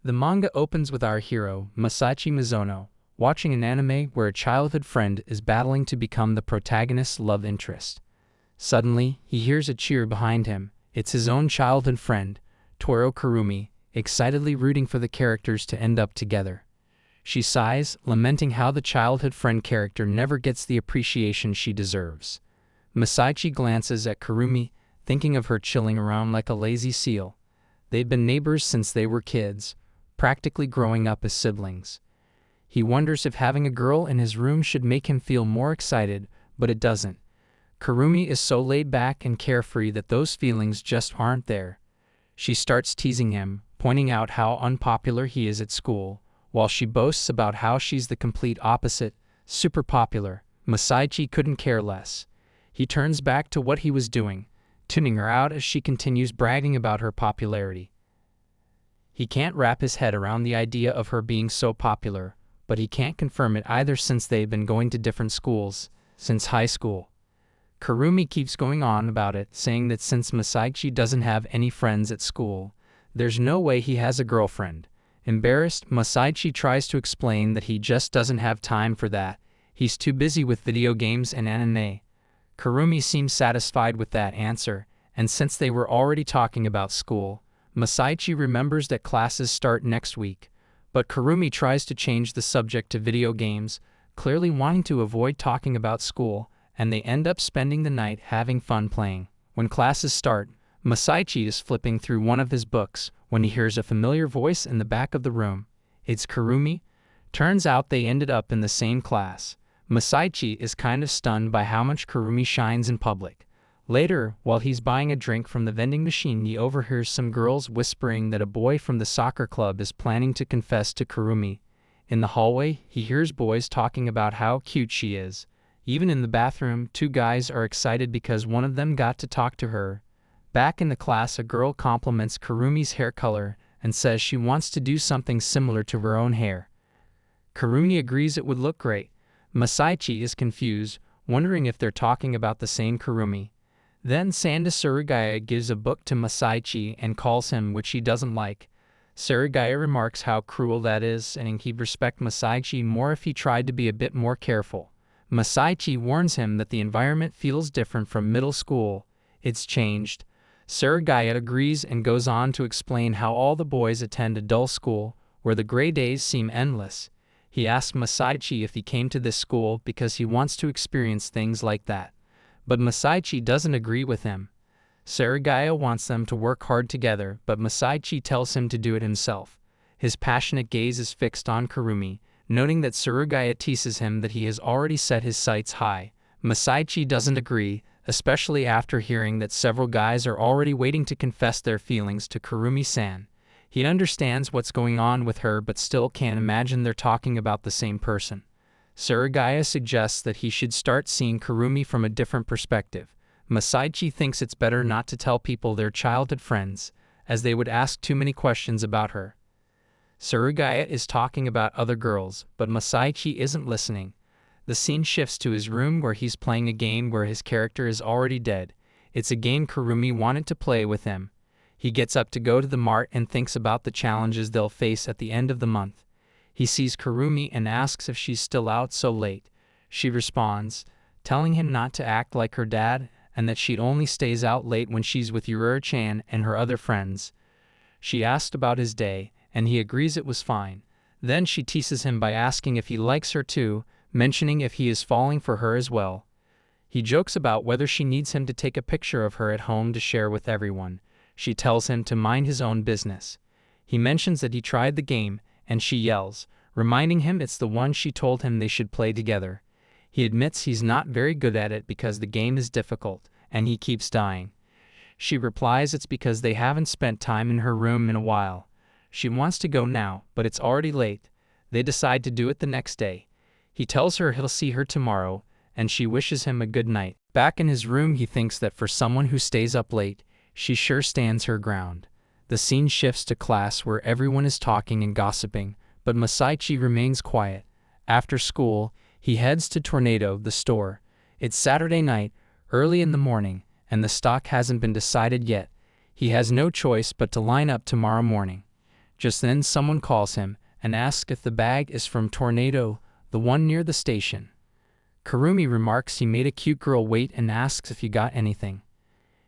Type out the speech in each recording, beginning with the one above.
The manga opens with our hero, Masaichi Mizuno, watching an anime where a childhood friend is battling to become the protagonist's love interest. Suddenly, he hears a cheer behind him. It's his own childhood friend, Toru Kurumi, excitedly rooting for the characters to end up together. She sighs, lamenting how the childhood friend character never gets the appreciation she deserves. Masaichi glances at Kurumi, thinking of her chilling around like a lazy seal. They've been neighbors since they were kids, practically growing up as siblings. He wonders if having a girl in his room should make him feel more excited, but it doesn't. Kurumi is so laid back and carefree that those feelings just aren't there. She starts teasing him, pointing out how unpopular he is at school, while she boasts about how she's the complete opposite, super popular. Masaichi couldn't care less. He turns back to what he was doing, tuning her out as she continues bragging about her popularity. He can't wrap his head around the idea of her being so popular, but he can't confirm it either since they've been going to different schools since high school. Kurumi keeps going on about it, saying that since Masaichi doesn't have any friends at school, there's no way he has a girlfriend. Embarrassed, Masaichi tries to explain that he just doesn't have time for that. He's too busy with video games and anime. Kurumi seems satisfied with that answer, and since they were already talking about school, Masaichi remembers that classes start next week. But Kurumi tries to change the subject to video games, clearly wanting to avoid talking about school, and they end up spending the night having fun playing. When classes start, Masaichi is flipping through one of his books when he hears a familiar voice in the back of the room. It's Kurumi. Turns out they ended up in the same class. Masaichi is kind of stunned by how much Kurumi shines in public. Later, while he's buying a drink from the vending machine, he overhears some girls whispering that a boy from the soccer club is planning to confess to Kurumi. In the hallway, he hears boys talking about how cute she is. Even in the bathroom, two guys are excited because one of them got to talk to her. Back in the class, a girl compliments Kurumi's hair color and says she wants to do something similar to her own hair. Kurumi agrees it would look great. Masaichi is confused, wondering if they're talking about the same Kurumi. Then Sanda Surugaya gives a book to Masaichi and calls him, which he doesn't like. Surugaya remarks how cruel that is, and he'd respect Masaichi more if he tried to be a bit more careful. Masaichi warns him that the environment feels different from middle school. It's changed. Surugaya agrees and goes on to explain how all the boys attend a dull school, where the gray days seem endless. He asks Masaichi if he came to this school because he wants to experience things like that. But Masaichi doesn't agree with him. Surugaya wants them to work hard together, but Masaichi tells him to do it himself. His passionate gaze is fixed on Kurumi, noting that Surugaya teases him that he has already set his sights high. Masaichi doesn't agree, especially after hearing that several guys are already waiting to confess their feelings to Kurumi-san. He understands what's going on with her but still can't imagine they're talking about the same person. Surugaya suggests that he should start seeing Kurumi from a different perspective. Masaichi thinks it's better not to tell people they're childhood friends, as they would ask too many questions about her. Surugaya is talking about other girls, but Masaichi isn't listening. The scene shifts to his room where he's playing a game where his character is already dead. It's a game Kurumi wanted to play with him. He gets up to go to the mart and thinks about the challenges they'll face at the end of the month. He sees Kurumi and asks if she's still out so late. She responds, telling him not to act like her dad and that she only stays out late when she's with Yurura-chan and her other friends. She asked about his day, and he agrees it was fine. Then she teases him by asking if he likes her too, mentioning if he is falling for her as well. He jokes about whether she needs him to take a picture of her at home to share with everyone. She tells him to mind his own business. He mentions that he tried the game, and she yells, reminding him it's the one she told him they should play together. He admits he's not very good at it because the game is difficult, and he keeps dying. She replies it's because they haven't spent time in her room in a while. She wants to go now, but it's already late. They decide to do it the next day. He tells her he'll see her tomorrow, and she wishes him a good night. Back in his room, he thinks that for someone who stays up late, she sure stands her ground. The scene shifts to class where everyone is talking and gossiping, but Masaichi remains quiet. After school, he heads to Tornado, the store. It's Saturday night, early in the morning, and the stock hasn't been decided yet. He has no choice but to line up tomorrow morning. Just then someone calls him and asks if the bag is from Tornado, the one near the station. Kurumi remarks he made a cute girl wait and asks if he got anything.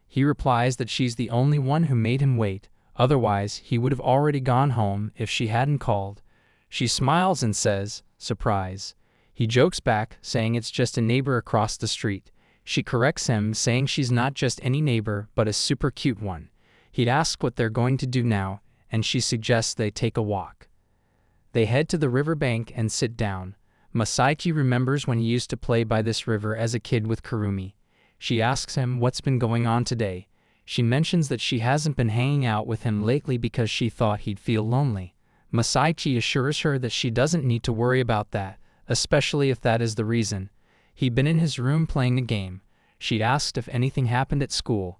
He replies that she's the only one who made him wait, otherwise he would have already gone home if she hadn't called. She smiles and says, "Surprise." He jokes back, saying it's just a neighbor across the street. She corrects him, saying she's not just any neighbor, but a super cute one. He'd ask what they're going to do now, and she suggests they take a walk. They head to the riverbank and sit down. Masaichi remembers when he used to play by this river as a kid with Kurumi. She asks him what's been going on today. She mentions that she hasn't been hanging out with him lately because she thought he'd feel lonely. Masaichi assures her that she doesn't need to worry about that, especially if that is the reason. He'd been in his room playing a game. She'd asked if anything happened at school.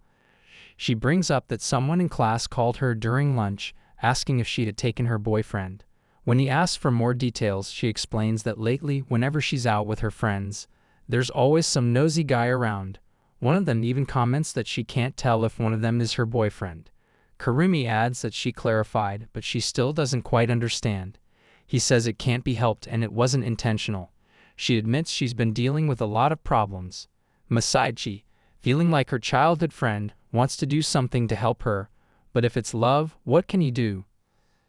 She brings up that someone in class called her during lunch, asking if she had taken her boyfriend. When he asks for more details, she explains that lately, whenever she's out with her friends, there's always some nosy guy around. One of them even comments that she can't tell if one of them is her boyfriend. Kurumi adds that she clarified, but she still doesn't quite understand. He says it can't be helped and it wasn't intentional. She admits she's been dealing with a lot of problems. Masaichi, feeling like her childhood friend, wants to do something to help her, but if it's love, what can he do?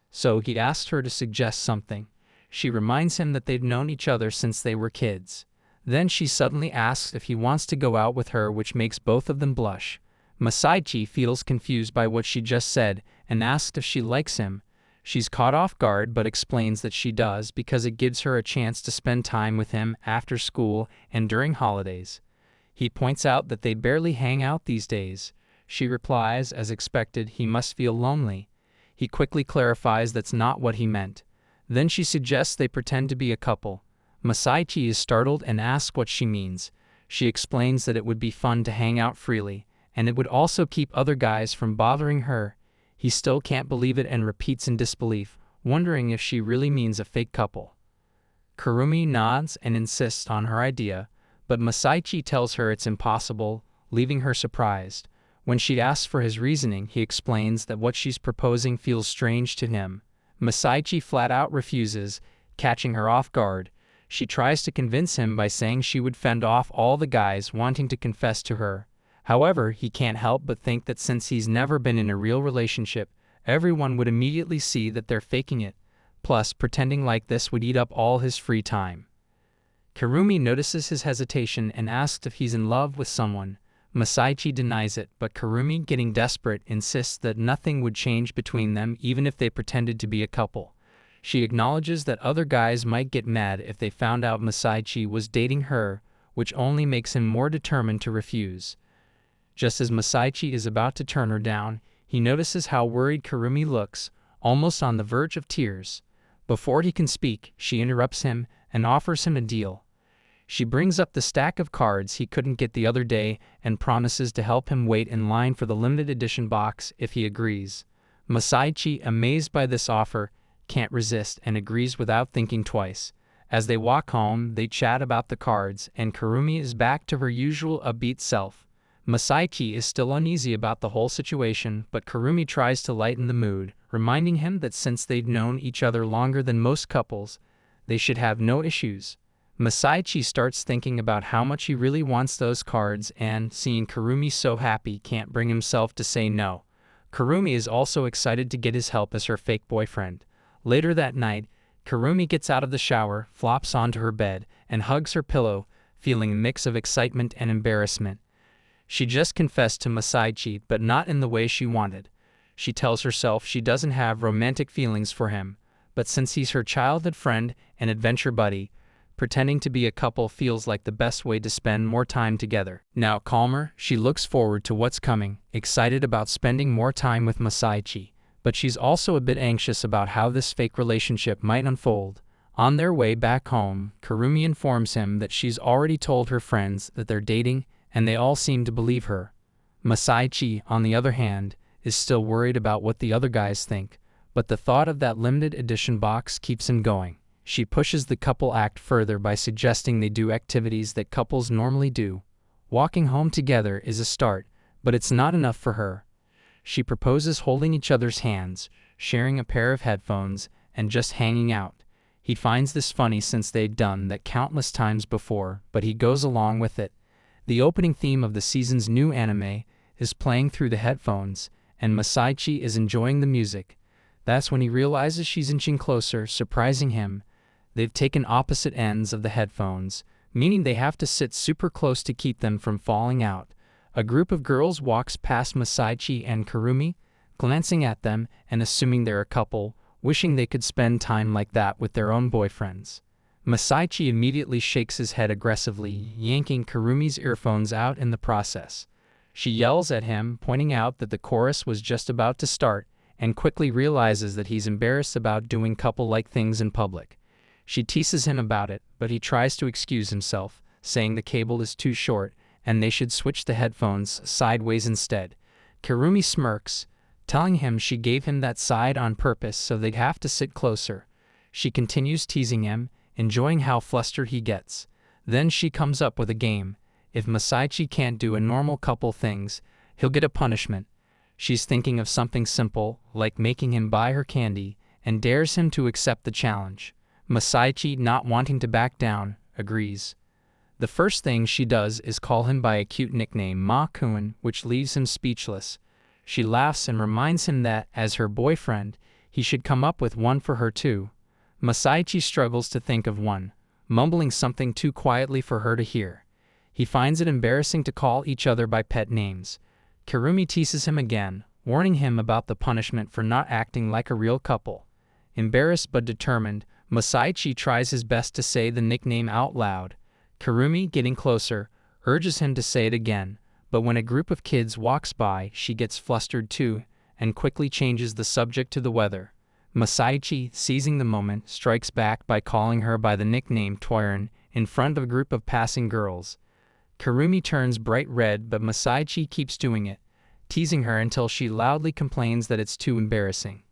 So he asks her to suggest something. She reminds him that they've known each other since they were kids. Then she suddenly asks if he wants to go out with her, which makes both of them blush. Masaichi feels confused by what she just said and asks if she likes him. She's caught off guard but explains that she does because it gives her a chance to spend time with him after school and during holidays. He points out that they barely hang out these days. She replies, as expected, he must feel lonely. He quickly clarifies that's not what he meant. Then she suggests they pretend to be a couple. Masaichi is startled and asks what she means. She explains that it would be fun to hang out freely, and it would also keep other guys from bothering her. He still can't believe it and repeats in disbelief, wondering if she really means a fake couple. Kurumi nods and insists on her idea, but Masaichi tells her it's impossible, leaving her surprised. When she asks for his reasoning, he explains that what she's proposing feels strange to him. Masaichi flat out refuses, catching her off guard. She tries to convince him by saying she would fend off all the guys wanting to confess to her. However, he can't help but think that since he's never been in a real relationship, everyone would immediately see that they're faking it. Plus, pretending like this would eat up all his free time. Kurumi notices his hesitation and asks if he's in love with someone. Masaichi denies it, but Kurumi, getting desperate, insists that nothing would change between them even if they pretended to be a couple. She acknowledges that other guys might get mad if they found out Masaichi was dating her, which only makes him more determined to refuse. Just as Masaichi is about to turn her down, he notices how worried Kurumi looks, almost on the verge of tears. Before he can speak, she interrupts him and offers him a deal. She brings up the stack of cards he couldn't get the other day and promises to help him wait in line for the limited edition box if he agrees. Masaichi, amazed by this offer, can't resist and agrees without thinking twice. As they walk home, they chat about the cards, and Kurumi is back to her usual upbeat self. Masaichi is still uneasy about the whole situation, but Kurumi tries to lighten the mood, reminding him that since they've known each other longer than most couples, they should have no issues. Masaichi starts thinking about how much he really wants those cards and, seeing Kurumi so happy, can't bring himself to say no. Kurumi is also excited to get his help as her fake boyfriend. Later that night, Kurumi gets out of the shower, flops onto her bed, and hugs her pillow, feeling a mix of excitement and embarrassment. She just confessed to Masaichi, but not in the way she wanted. She tells herself she doesn't have romantic feelings for him, but since he's her childhood friend and adventure buddy, pretending to be a couple feels like the best way to spend more time together. Now calmer, she looks forward to what's coming, excited about spending more time with Masaichi, but she's also a bit anxious about how this fake relationship might unfold. On their way back home, Kurumi informs him that she's already told her friends that they're dating, and they all seem to believe her. Masaichi, on the other hand, is still worried about what the other guys think, but the thought of that limited edition box keeps him going. She pushes the couple act further by suggesting they do activities that couples normally do. Walking home together is a start, but it's not enough for her. She proposes holding each other's hands, sharing a pair of headphones, and just hanging out. He finds this funny since they'd done that countless times before, but he goes along with it. The opening theme of the season's new anime is playing through the headphones, and Masaichi is enjoying the music. That's when he realizes she's inching closer, surprising him. They've taken opposite ends of the headphones, meaning they have to sit super close to keep them from falling out. A group of girls walks past Masaichi and Kurumi, glancing at them and assuming they're a couple, wishing they could spend time like that with their own boyfriends. Masaichi immediately shakes his head aggressively, yanking Kurumi's earphones out in the process. She yells at him, pointing out that the chorus was just about to start, and quickly realizes that he's embarrassed about doing couple-like things in public. She teases him about it, but he tries to excuse himself, saying the cable is too short and they should switch the headphones sideways instead. Kurumi smirks, telling him she gave him that side on purpose so they'd have to sit closer. She continues teasing him, enjoying how flustered he gets. Then she comes up with a game. If Masaichi can't do a normal couple things, he'll get a punishment. She's thinking of something simple, like making him buy her candy, and dares him to accept the challenge. Masaichi, not wanting to back down, agrees. The first thing she does is call him by a cute nickname, Ma-kun, which leaves him speechless. She laughs and reminds him that, as her boyfriend, he should come up with one for her too. Masaichi struggles to think of one, mumbling something too quietly for her to hear. He finds it embarrassing to call each other by pet names. Kurumi teases him again, warning him about the punishment for not acting like a real couple. Embarrassed but determined, Masaichi tries his best to say the nickname out loud. Kurumi, getting closer, urges him to say it again, but when a group of kids walks by, she gets flustered too, and quickly changes the subject to the weather. Masaichi, seizing the moment, strikes back by calling her by the nickname Toiron in front of a group of passing girls. Kurumi turns bright red, but Masaichi keeps doing it, teasing her until she loudly complains that it's too embarrassing.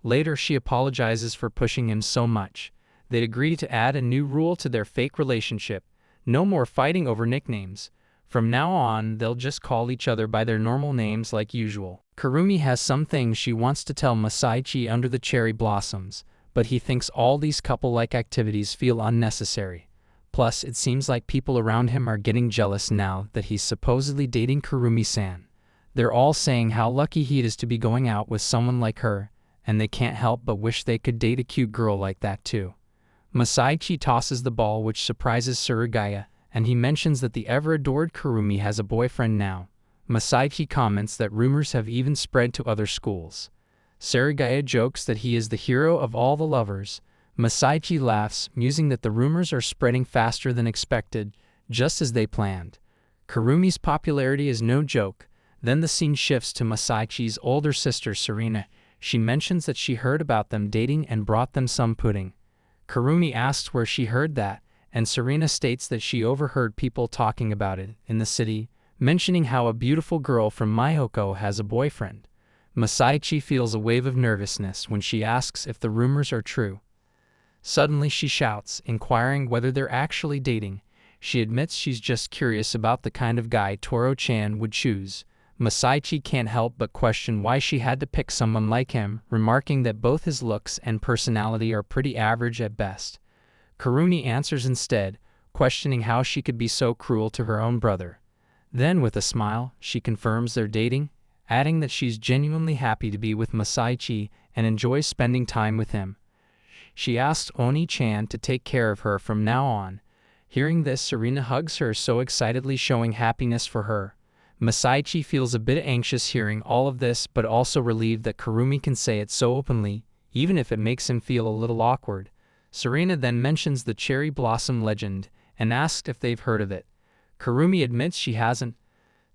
Later, she apologizes for pushing him so much. They'd agree to add a new rule to their fake relationship: no more fighting over nicknames. From now on, they'll just call each other by their normal names like usual. Kurumi has some things she wants to tell Masaichi under the cherry blossoms, but he thinks all these couple-like activities feel unnecessary. Plus, it seems like people around him are getting jealous now that he's supposedly dating Kurumi-san. They're all saying how lucky he is to be going out with someone like her, and they can't help but wish they could date a cute girl like that too. Masaichi tosses the ball, which surprises Surugaya, and he mentions that the ever-adored Kurumi has a boyfriend now. Masaichi comments that rumors have even spread to other schools. Surugaya jokes that he is the hero of all the lovers. Masaichi laughs, musing that the rumors are spreading faster than expected, just as they planned. Kurumi's popularity is no joke. Then the scene shifts to Masaichi's older sister Serena. She mentions that she heard about them dating and brought them some pudding. Kurumi asks where she heard that, and Serena states that she overheard people talking about it in the city, mentioning how a beautiful girl from Myoko has a boyfriend. Masaichi feels a wave of nervousness when she asks if the rumors are true. Suddenly she shouts, inquiring whether they're actually dating. She admits she's just curious about the kind of guy Toro-chan would choose. Masaichi can't help but question why she had to pick someone like him, remarking that both his looks and personality are pretty average at best. Kurumi answers instead, questioning how she could be so cruel to her own brother. Then, with a smile, she confirms they're dating, adding that she's genuinely happy to be with Masaichi and enjoys spending time with him. She asks Oni-chan to take care of her from now on. Hearing this, Serena hugs her so excitedly, showing happiness for her. Masaichi feels a bit anxious hearing all of this, but also relieved that Kurumi can say it so openly, even if it makes him feel a little awkward. Serena then mentions the cherry blossom legend and asks if they've heard of it. Kurumi admits she hasn't.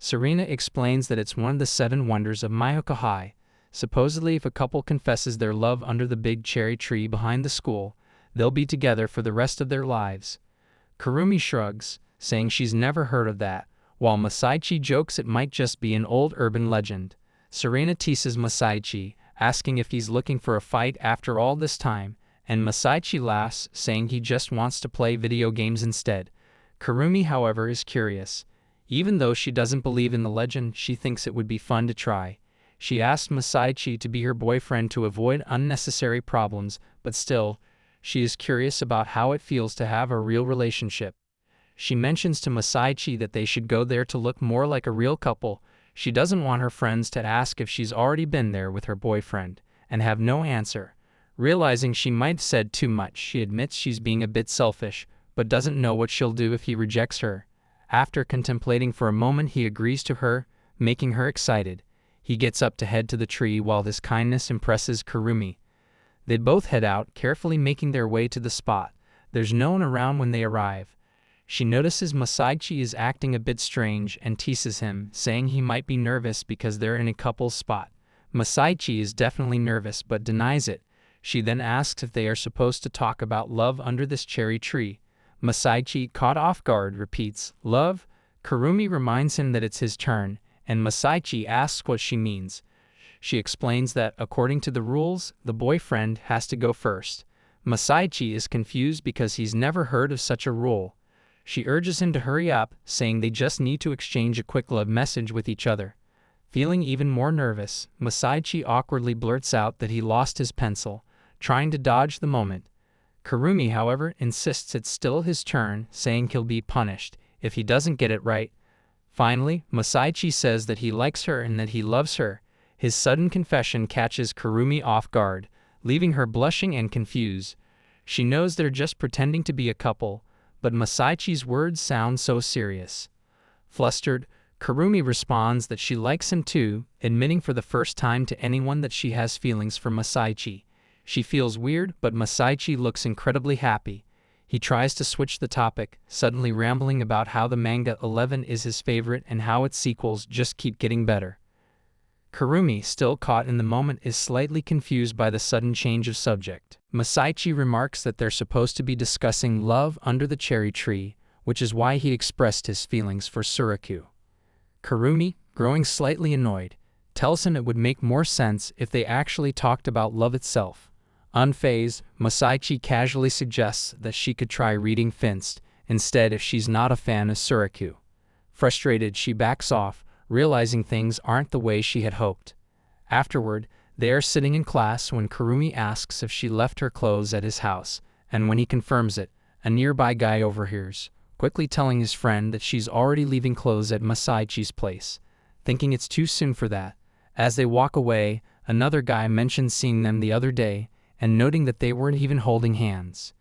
Serena explains that it's one of the 7 wonders of Myoko High. Supposedly, if a couple confesses their love under the big cherry tree behind the school, they'll be together for the rest of their lives. Kurumi shrugs, saying she's never heard of that, while Masaichi jokes it might just be an old urban legend. Serena teases Masaichi, asking if he's looking for a fight after all this time, and Masaichi laughs, saying he just wants to play video games instead. Kurumi, however, is curious. Even though she doesn't believe in the legend, she thinks it would be fun to try. She asked Masaichi to be her boyfriend to avoid unnecessary problems, but still, she is curious about how it feels to have a real relationship. She mentions to Masaichi that they should go there to look more like a real couple. She doesn't want her friends to ask if she's already been there with her boyfriend, and have no answer. Realizing she might have said too much, she admits she's being a bit selfish, but doesn't know what she'll do if he rejects her. After contemplating for a moment, he agrees to her, making her excited. He gets up to head to the tree while this kindness impresses Kurumi. They both head out, carefully making their way to the spot. There's no one around when they arrive. She notices Masaichi is acting a bit strange and teases him, saying he might be nervous because they're in a couple's spot. Masaichi is definitely nervous but denies it. She then asks if they are supposed to talk about love under this cherry tree. Masaichi, caught off guard, repeats, "Love?" Kurumi reminds him that it's his turn, and Masaichi asks what she means. She explains that, according to the rules, the boyfriend has to go first. Masaichi is confused because he's never heard of such a rule. She urges him to hurry up, saying they just need to exchange a quick love message with each other. Feeling even more nervous, Masaichi awkwardly blurts out that he lost his pencil, trying to dodge the moment. Kurumi, however, insists it's still his turn, saying he'll be punished if he doesn't get it right. Finally, Masaichi says that he likes her and that he loves her. His sudden confession catches Kurumi off guard, leaving her blushing and confused. She knows they're just pretending to be a couple, but Masaichi's words sound so serious. Flustered, Kurumi responds that she likes him too, admitting for the first time to anyone that she has feelings for Masaichi. She feels weird, but Masaichi looks incredibly happy. He tries to switch the topic, suddenly rambling about how the manga 11 is his favorite and how its sequels just keep getting better. Kurumi, still caught in the moment, is slightly confused by the sudden change of subject. Masaichi remarks that they're supposed to be discussing love under the cherry tree, which is why he expressed his feelings for Suraku. Kurumi, growing slightly annoyed, tells him it would make more sense if they actually talked about love itself. Unfazed, Masaichi casually suggests that she could try reading Finst instead if she's not a fan of Suraku. Frustrated, she backs off, realizing things aren't the way she had hoped. Afterward, they are sitting in class when Kurumi asks if she left her clothes at his house, and when he confirms it, a nearby guy overhears, quickly telling his friend that she's already leaving clothes at Masaichi's place. Thinking it's too soon for that, as they walk away, another guy mentions seeing them the other day, and noting that they weren't even holding hands.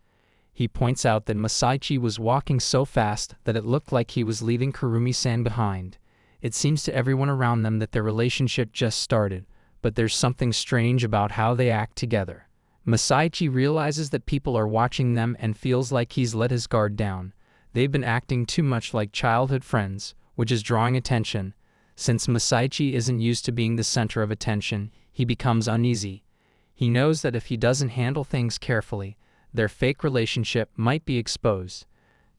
He points out that Masaichi was walking so fast that it looked like he was leaving Kurumi-san behind. It seems to everyone around them that their relationship just started, but there's something strange about how they act together. Masaichi realizes that people are watching them and feels like he's let his guard down. They've been acting too much like childhood friends, which is drawing attention. Since Masaichi isn't used to being the center of attention, he becomes uneasy. He knows that if he doesn't handle things carefully, their fake relationship might be exposed.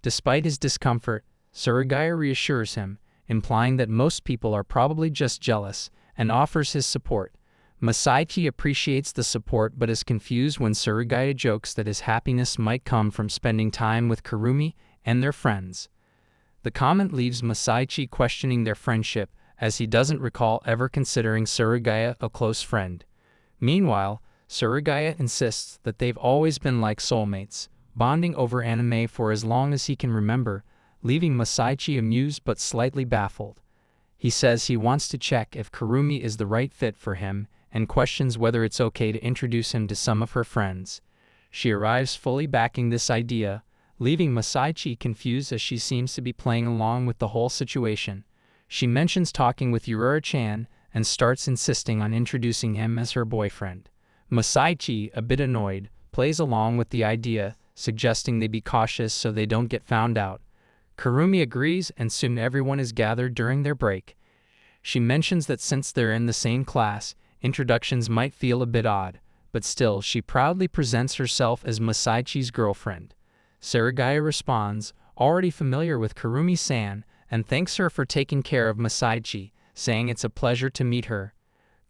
Despite his discomfort, Surugaya reassures him, implying that most people are probably just jealous, and offers his support. Masaichi appreciates the support but is confused when Surugaya jokes that his happiness might come from spending time with Kurumi and their friends. The comment leaves Masaichi questioning their friendship, as he doesn't recall ever considering Surugaya a close friend. Meanwhile, Surugaya insists that they've always been like soulmates, bonding over anime for as long as he can remember, leaving Masaichi amused but slightly baffled. He says he wants to check if Kurumi is the right fit for him, and questions whether it's okay to introduce him to some of her friends. She arrives fully backing this idea, leaving Masaichi confused as she seems to be playing along with the whole situation. She mentions talking with Urura-chan, and starts insisting on introducing him as her boyfriend. Masaichi, a bit annoyed, plays along with the idea, suggesting they be cautious so they don't get found out. Kurumi agrees, and soon everyone is gathered during their break. She mentions that since they're in the same class, introductions might feel a bit odd, but still she proudly presents herself as Masaichi's girlfriend. Surugaya responds, already familiar with Kurumi-san, and thanks her for taking care of Masaichi, saying it's a pleasure to meet her.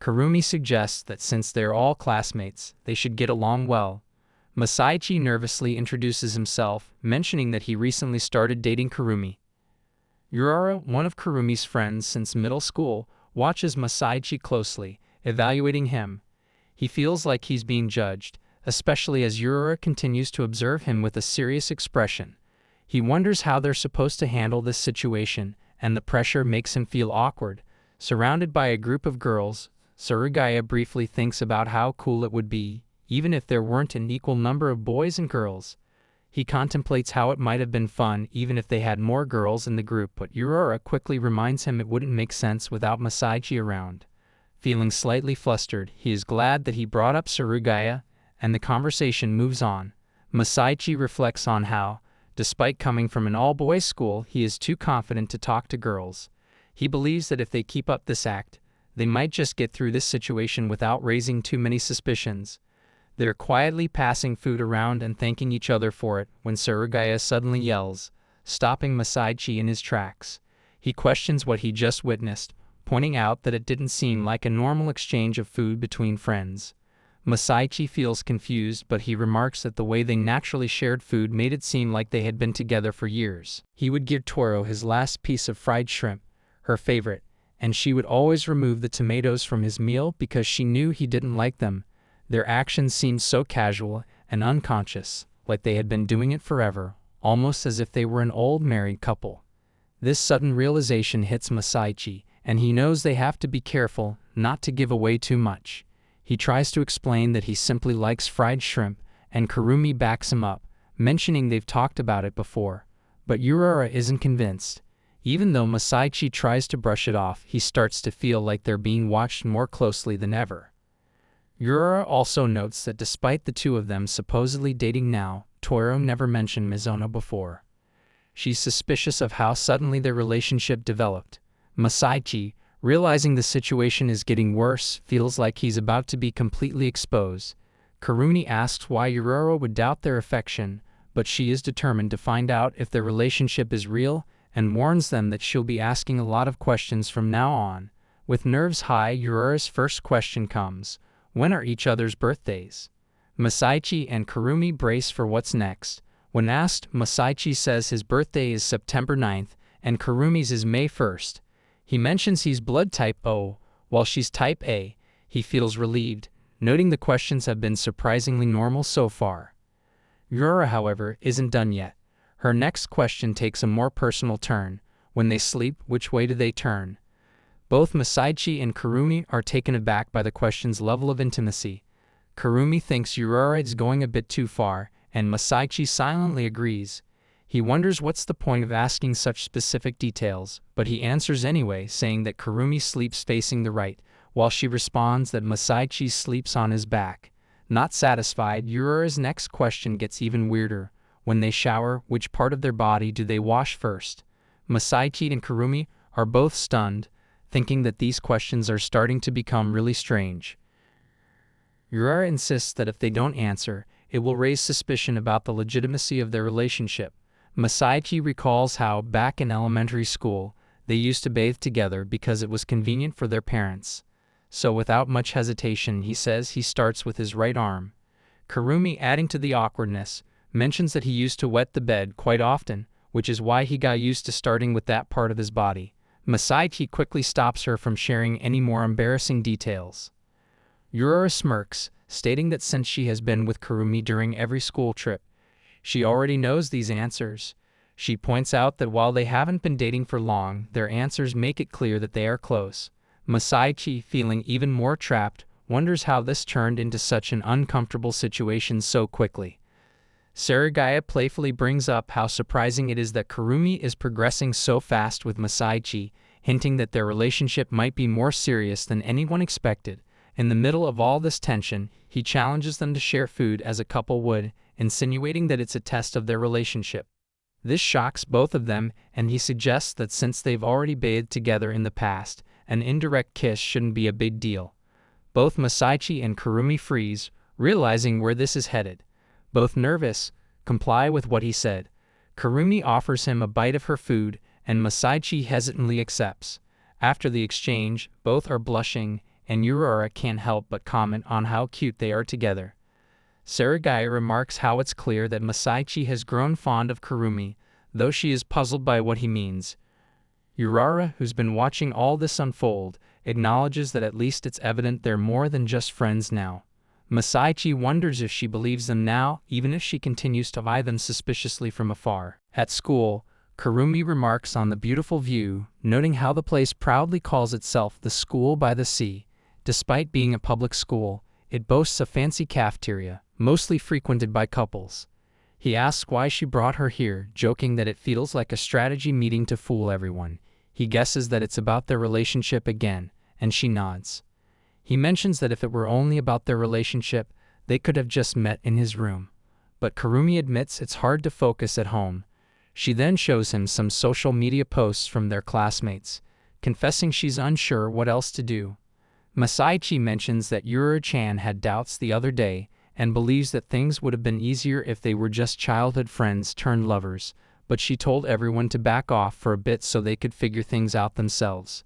Kurumi suggests that since they're all classmates, they should get along well. Masaichi nervously introduces himself, mentioning that he recently started dating Kurumi. Urara, one of Kurumi's friends since middle school, watches Masaichi closely, evaluating him. He feels like he's being judged, especially as Urara continues to observe him with a serious expression. He wonders how they're supposed to handle this situation, and the pressure makes him feel awkward. Surrounded by a group of girls, Surugaya briefly thinks about how cool it would be, even if there weren't an equal number of boys and girls. He contemplates how it might have been fun even if they had more girls in the group, but Urara quickly reminds him it wouldn't make sense without Masaichi around. Feeling slightly flustered, he is glad that he brought up Surugaya, and the conversation moves on. Masaichi reflects on how, despite coming from an all-boys school, he is too confident to talk to girls. He believes that if they keep up this act, they might just get through this situation without raising too many suspicions. They're quietly passing food around and thanking each other for it when Surugaya suddenly yells, stopping Masaichi in his tracks. He questions what he just witnessed, pointing out that it didn't seem like a normal exchange of food between friends. Masaichi feels confused, but he remarks that the way they naturally shared food made it seem like they had been together for years. He would give Toro his last piece of fried shrimp, her favorite, and she would always remove the tomatoes from his meal because she knew he didn't like them. Their actions seemed so casual and unconscious, like they had been doing it forever, almost as if they were an old married couple. This sudden realization hits Masaichi, and he knows they have to be careful not to give away too much. He tries to explain that he simply likes fried shrimp, and Kurumi backs him up, mentioning they've talked about it before. But Urara isn't convinced. Even though Masaichi tries to brush it off, he starts to feel like they're being watched more closely than ever. Urara also notes that despite the two of them supposedly dating now, Toro never mentioned Mizono before. She's suspicious of how suddenly their relationship developed. Masaichi, realizing the situation is getting worse, feels like he's about to be completely exposed. Kurumi asks why Urara would doubt their affection, but she is determined to find out if their relationship is real, and warns them that she'll be asking a lot of questions from now on. With nerves high, Urara's first question comes: when are each other's birthdays? Masaichi and Kurumi brace for what's next. When asked, Masaichi says his birthday is September 9th, and Kurumi's is May 1st. He mentions he's blood type O, while she's type A. He feels relieved, noting the questions have been surprisingly normal so far. Urara, however, isn't done yet. Her next question takes a more personal turn. When they sleep, which way do they turn? Both Masaichi and Kurumi are taken aback by the question's level of intimacy. Kurumi thinks Urara is going a bit too far, and Masaichi silently agrees. He wonders what's the point of asking such specific details, but he answers anyway, saying that Kurumi sleeps facing the right, while she responds that Masaichi sleeps on his back. Not satisfied, Urara's next question gets even weirder. When they shower, which part of their body do they wash first? Masaichi and Kurumi are both stunned, thinking that these questions are starting to become really strange. Urara insists that if they don't answer, it will raise suspicion about the legitimacy of their relationship. Masaichi recalls how, back in elementary school, they used to bathe together because it was convenient for their parents. So without much hesitation, he says he starts with his right arm. Kurumi, adding to the awkwardness, mentions that he used to wet the bed quite often, which is why he got used to starting with that part of his body. Masaichi quickly stops her from sharing any more embarrassing details. Urara smirks, stating that since she has been with Kurumi during every school trip, she already knows these answers. She points out that while they haven't been dating for long, their answers make it clear that they are close. Masaichi, feeling even more trapped, wonders how this turned into such an uncomfortable situation so quickly. Surugaya playfully brings up how surprising it is that Kurumi is progressing so fast with Masaichi, hinting that their relationship might be more serious than anyone expected. In the middle of all this tension, he challenges them to share food as a couple would, insinuating that it's a test of their relationship. This shocks both of them, and he suggests that since they've already bathed together in the past, an indirect kiss shouldn't be a big deal. Both Masaichi and Kurumi freeze, realizing where this is headed. Both nervous, comply with what he said. Kurumi offers him a bite of her food, and Masaichi hesitantly accepts. After the exchange, both are blushing, and Urara can't help but comment on how cute they are together. Surugaya remarks how it's clear that Masaichi has grown fond of Kurumi, though she is puzzled by what he means. Urara, who's been watching all this unfold, acknowledges that at least it's evident they're more than just friends now. Masaichi wonders if she believes them now, even if she continues to eye them suspiciously from afar. At school, Kurumi remarks on the beautiful view, noting how the place proudly calls itself the School by the Sea. Despite being a public school, it boasts a fancy cafeteria, mostly frequented by couples. He asks why she brought her here, joking that it feels like a strategy meeting to fool everyone. He guesses that it's about their relationship again, and she nods. He mentions that if it were only about their relationship, they could have just met in his room. But Kurumi admits it's hard to focus at home. She then shows him some social media posts from their classmates, confessing she's unsure what else to do. Masaichi mentions that Yura-chan had doubts the other day and believes that things would have been easier if they were just childhood friends turned lovers, but she told everyone to back off for a bit so they could figure things out themselves.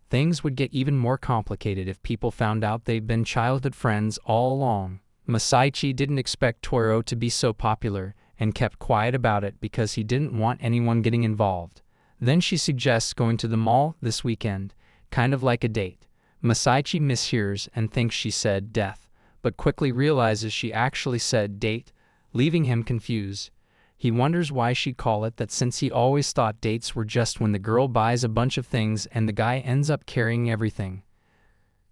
Things would get even more complicated if people found out they'd been childhood friends all along. Masaichi didn't expect Toru to be so popular and kept quiet about it because he didn't want anyone getting involved. Then she suggests going to the mall this weekend, kind of like a date. Masaichi mishears and thinks she said death, but quickly realizes she actually said date, leaving him confused. He wonders why she'd call it that since he always thought dates were just when the girl buys a bunch of things and the guy ends up carrying everything.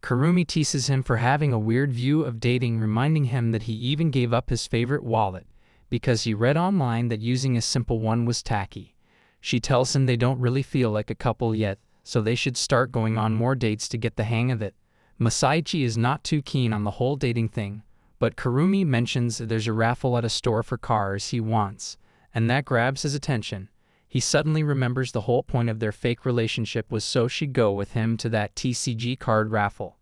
Kurumi teases him for having a weird view of dating, reminding him that he even gave up his favorite wallet because he read online that using a simple one was tacky. She tells him they don't really feel like a couple yet, so they should start going on more dates to get the hang of it. Masaichi is not too keen on the whole dating thing, but Kurumi mentions that there's a raffle at a store for cars he wants, and that grabs his attention. He suddenly remembers the whole point of their fake relationship was so she'd go with him to that TCG card raffle.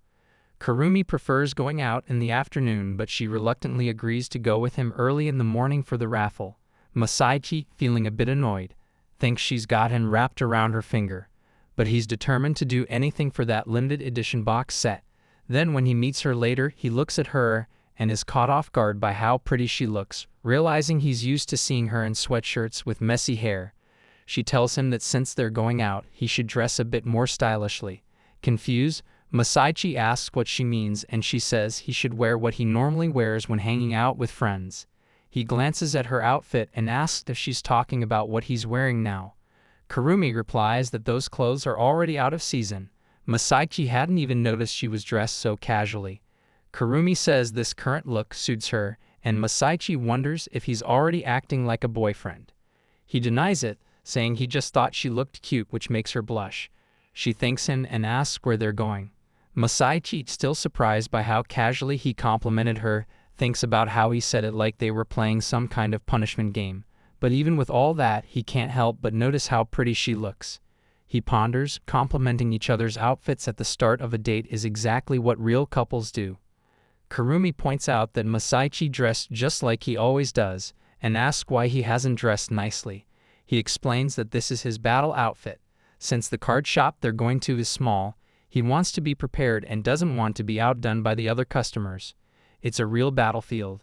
Kurumi prefers going out in the afternoon, but she reluctantly agrees to go with him early in the morning for the raffle. Masaichi, feeling a bit annoyed, thinks she's got him wrapped around her finger, but he's determined to do anything for that limited edition box set. Then when he meets her later, he looks at her and is caught off guard by how pretty she looks, realizing he's used to seeing her in sweatshirts with messy hair. She tells him that since they're going out, he should dress a bit more stylishly. Confused, Masaichi asks what she means, and she says he should wear what he normally wears when hanging out with friends. He glances at her outfit and asks if she's talking about what he's wearing now. Kurumi replies that those clothes are already out of season. Masaichi hadn't even noticed she was dressed so casually. Kurumi says this current look suits her, and Masaichi wonders if he's already acting like a boyfriend. He denies it, saying he just thought she looked cute, which makes her blush. She thanks him and asks where they're going. Masaichi, still surprised by how casually he complimented her, thinks about how he said it like they were playing some kind of punishment game. But even with all that, he can't help but notice how pretty she looks. He ponders, complimenting each other's outfits at the start of a date is exactly what real couples do. Kurumi points out that Masaichi dressed just like he always does, and asks why he hasn't dressed nicely. He explains that this is his battle outfit. Since the card shop they're going to is small, he wants to be prepared and doesn't want to be outdone by the other customers. It's a real battlefield.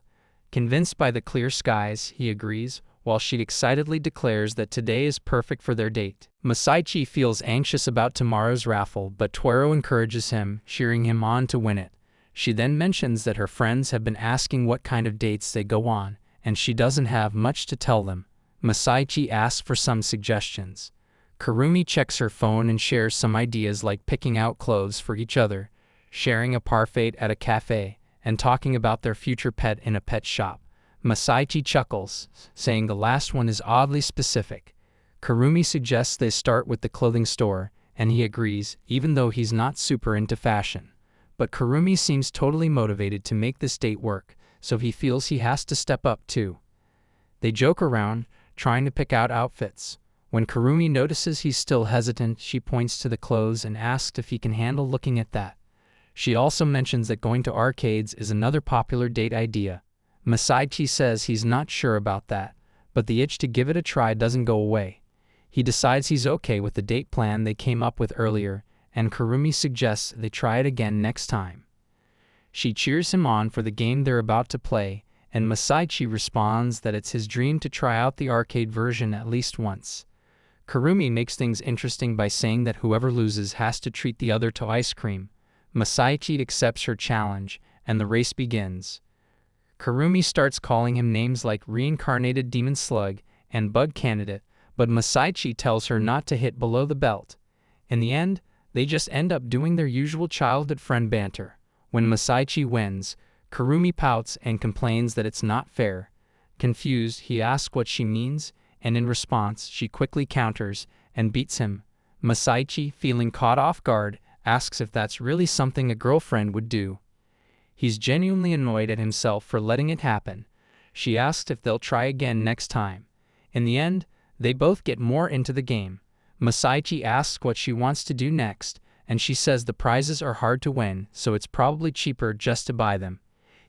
Convinced by the clear skies, he agrees, while she excitedly declares that today is perfect for their date. Masaichi feels anxious about tomorrow's raffle, but Toru encourages him, cheering him on to win it. She then mentions that her friends have been asking what kind of dates they go on, and she doesn't have much to tell them. Masaichi asks for some suggestions. Kurumi checks her phone and shares some ideas like picking out clothes for each other, sharing a parfait at a cafe, and talking about their future pet in a pet shop. Masaichi chuckles, saying the last one is oddly specific. Kurumi suggests they start with the clothing store, and he agrees, even though he's not super into fashion. But Kurumi seems totally motivated to make this date work, so he feels he has to step up too. They joke around, trying to pick out outfits. When Kurumi notices he's still hesitant, she points to the clothes and asks if he can handle looking at that. She also mentions that going to arcades is another popular date idea. Masaichi says he's not sure about that, but the itch to give it a try doesn't go away. He decides he's okay with the date plan they came up with earlier, and Kurumi suggests they try it again next time. She cheers him on for the game they're about to play, and Masaichi responds that it's his dream to try out the arcade version at least once. Kurumi makes things interesting by saying that whoever loses has to treat the other to ice cream. Masaichi accepts her challenge, and the race begins. Kurumi starts calling him names like reincarnated demon slug and bug candidate, but Masaichi tells her not to hit below the belt. In the end, they just end up doing their usual childhood friend banter. When Masaichi wins, Kurumi pouts and complains that it's not fair. Confused, he asks what she means, and in response, she quickly counters and beats him. Masaichi, feeling caught off guard, asks if that's really something a girlfriend would do. He's genuinely annoyed at himself for letting it happen. She asks if they'll try again next time. In the end, they both get more into the game. Masaichi asks what she wants to do next, and she says the prizes are hard to win, so it's probably cheaper just to buy them.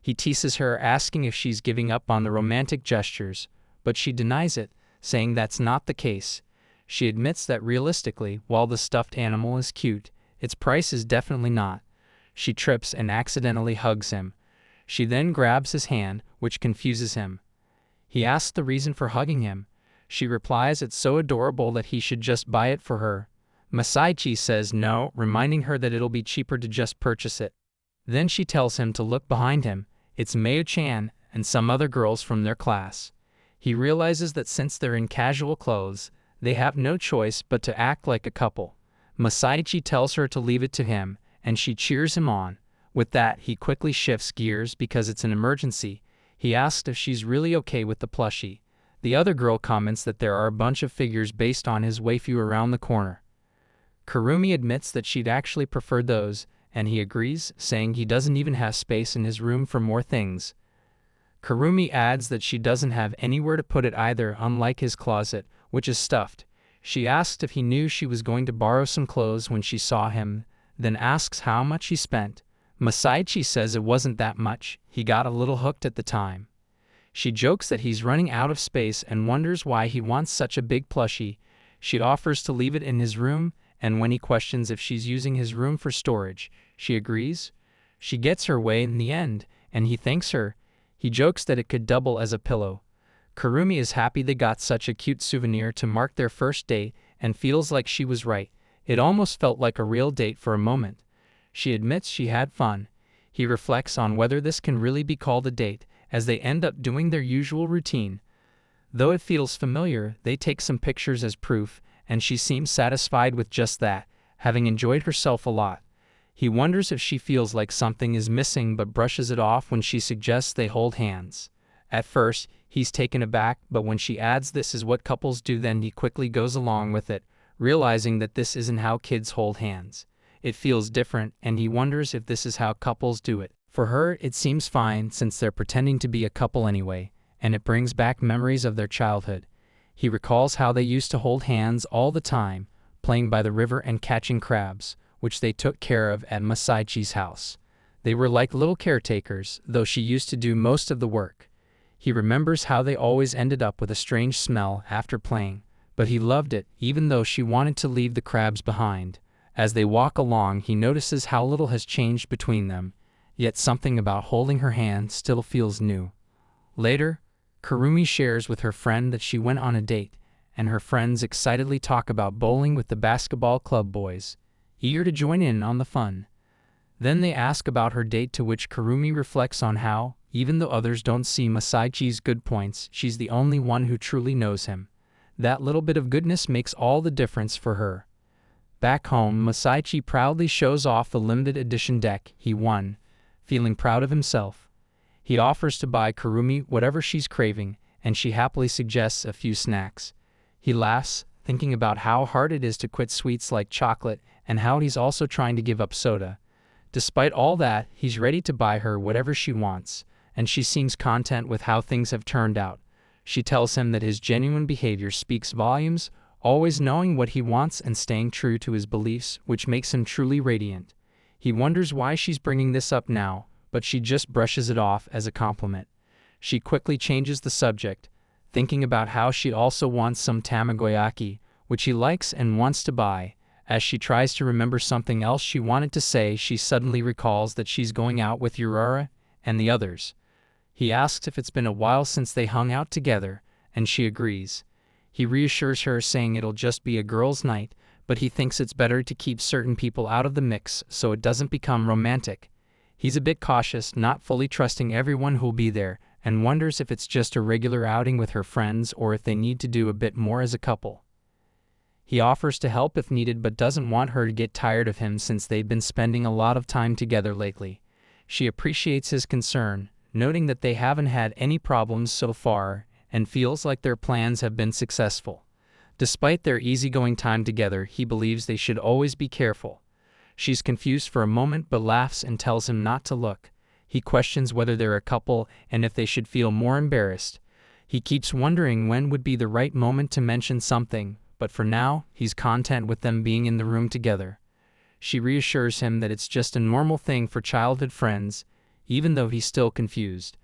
He teases her, asking if she's giving up on the romantic gestures, but she denies it, saying that's not the case. She admits that realistically, while the stuffed animal is cute, its price is definitely not. She trips and accidentally hugs him. She then grabs his hand, which confuses him. He asks the reason for hugging him. She replies it's so adorable that he should just buy it for her. Masaichi says no, reminding her that it'll be cheaper to just purchase it. Then she tells him to look behind him. It's Mayo-chan and some other girls from their class. He realizes that since they're in casual clothes, they have no choice but to act like a couple. Masaichi tells her to leave it to him, and she cheers him on. With that, he quickly shifts gears because it's an emergency. He asks if she's really okay with the plushie. The other girl comments that there are a bunch of figures based on his waifu around the corner. Kurumi admits that she'd actually prefer those, and he agrees, saying he doesn't even have space in his room for more things. Kurumi adds that she doesn't have anywhere to put it either, unlike his closet, which is stuffed. She asked if he knew she was going to borrow some clothes when she saw him, then asks how much he spent. Masaichi says it wasn't that much, he got a little hooked at the time. She jokes that he's running out of space and wonders why he wants such a big plushie. She offers to leave it in his room, and when he questions if she's using his room for storage, she agrees. She gets her way in the end, and he thanks her. He jokes that it could double as a pillow. Kurumi is happy they got such a cute souvenir to mark their first date and feels like she was right. It almost felt like a real date for a moment. She admits she had fun. He reflects on whether this can really be called a date, as they end up doing their usual routine. Though it feels familiar, they take some pictures as proof, and she seems satisfied with just that, having enjoyed herself a lot. He wonders if she feels like something is missing but brushes it off when she suggests they hold hands. At first, he's taken aback, but when she adds this is what couples do, then he quickly goes along with it, realizing that this isn't how kids hold hands. It feels different, and he wonders if this is how couples do it. For her, it seems fine since they're pretending to be a couple anyway, and it brings back memories of their childhood. He recalls how they used to hold hands all the time, playing by the river and catching crabs, which they took care of at Masaichi's house. They were like little caretakers, though she used to do most of the work. He remembers how they always ended up with a strange smell after playing, but he loved it, even though she wanted to leave the crabs behind. As they walk along, he notices how little has changed between them, yet something about holding her hand still feels new. Later, Kurumi shares with her friend that she went on a date, and her friends excitedly talk about bowling with the basketball club boys, eager to join in on the fun. Then they ask about her date, to which Kurumi reflects on how, even though others don't see Masaichi's good points, she's the only one who truly knows him. That little bit of goodness makes all the difference for her. Back home, Masaichi proudly shows off the limited edition deck he won, feeling proud of himself. He offers to buy Kurumi whatever she's craving, and she happily suggests a few snacks. He laughs, thinking about how hard it is to quit sweets like chocolate and how he's also trying to give up soda. Despite all that, he's ready to buy her whatever she wants, and she seems content with how things have turned out. She tells him that his genuine behavior speaks volumes, always knowing what he wants and staying true to his beliefs, which makes him truly radiant. He wonders why she's bringing this up now, but she just brushes it off as a compliment. She quickly changes the subject, thinking about how she also wants some tamagoyaki, which he likes and wants to buy. As she tries to remember something else she wanted to say, she suddenly recalls that she's going out with Urara and the others. He asks if it's been a while since they hung out together, and she agrees. He reassures her, saying it'll just be a girls' night, but he thinks it's better to keep certain people out of the mix so it doesn't become romantic. He's a bit cautious, not fully trusting everyone who'll be there, and wonders if it's just a regular outing with her friends or if they need to do a bit more as a couple. He offers to help if needed but doesn't want her to get tired of him since they've been spending a lot of time together lately. She appreciates his concern, noting that they haven't had any problems so far and feels like their plans have been successful. Despite their easygoing time together, he believes they should always be careful. She's confused for a moment but laughs and tells him not to look. He questions whether they're a couple and if they should feel more embarrassed. He keeps wondering when would be the right moment to mention something, but for now, he's content with them being in the room together. She reassures him that it's just a normal thing for childhood friends, even though he's still confused.